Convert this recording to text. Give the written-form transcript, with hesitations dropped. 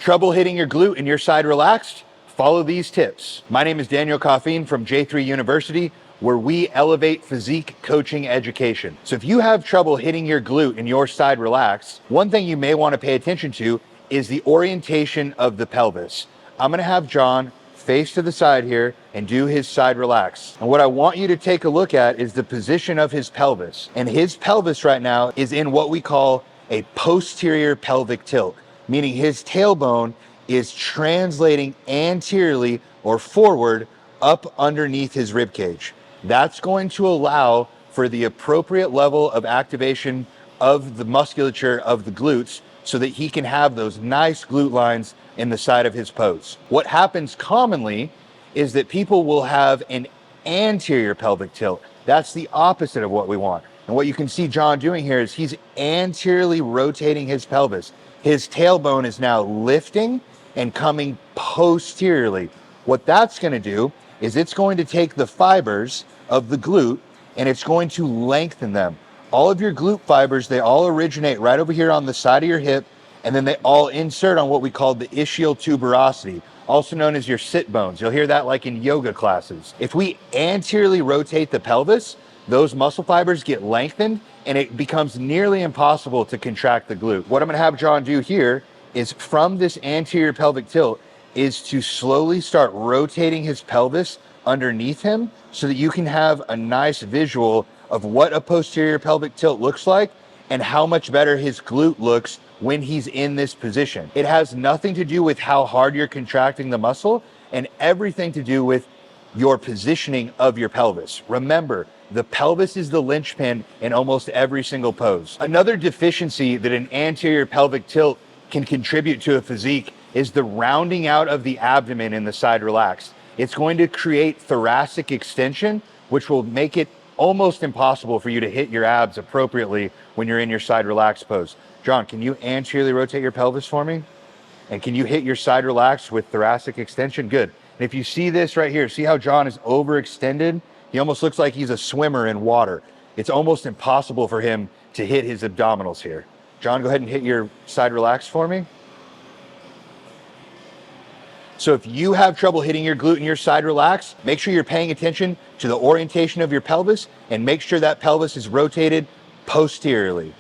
Trouble hitting your glute and your side relaxed? Follow these tips. My name is Daniel Coffeen from J3 University, where we elevate physique coaching education. So if you have trouble hitting your glute and your side relaxed, one thing you may want to pay attention to is the orientation of the pelvis. I'm going to have John face to the side here and do his side relax. And what I want you to take a look at is the position of his pelvis. And his pelvis right now is in what we call a posterior pelvic tilt, meaning his tailbone is translating anteriorly or forward up underneath his rib cage. That's going to allow for the appropriate level of activation of the musculature of the glutes so that he can have those nice glute lines in the side of his pose. What happens commonly is that people will have an anterior pelvic tilt. That's the opposite of what we want. And what you can see John doing here is he's anteriorly rotating his pelvis. His tailbone is now lifting and coming posteriorly. What that's going to do is it's going to take the fibers of the glute and it's going to lengthen them. All of your glute fibers, they all originate right over here on the side of your hip, and then they all insert on what we call the ischial tuberosity, also known as your sit bones. You'll hear that like in yoga classes. If we anteriorly rotate the pelvis, those muscle fibers get lengthened and it becomes nearly impossible to contract the glute. What I'm gonna have John do here is from this anterior pelvic tilt is to slowly start rotating his pelvis underneath him so that you can have a nice visual of what a posterior pelvic tilt looks like and how much better his glute looks when he's in this position. It has nothing to do with how hard you're contracting the muscle and everything to do with your positioning of your pelvis. Remember, the pelvis is the linchpin in almost every single pose. Another deficiency that an anterior pelvic tilt can contribute to a physique is the rounding out of the abdomen in the side relaxed. It's going to create thoracic extension, which will make it almost impossible for you to hit your abs appropriately when you're in your side relaxed pose. John, can you anteriorly rotate your pelvis for me? And can you hit your side relaxed with thoracic extension? Good. And if you see this right here, see how John is overextended? He almost looks like he's a swimmer in water. It's almost impossible for him to hit his abdominals here. John, go ahead and hit your side relaxed for me. So if you have trouble hitting your glute and your side relaxed, make sure you're paying attention to the orientation of your pelvis and make sure that pelvis is rotated posteriorly.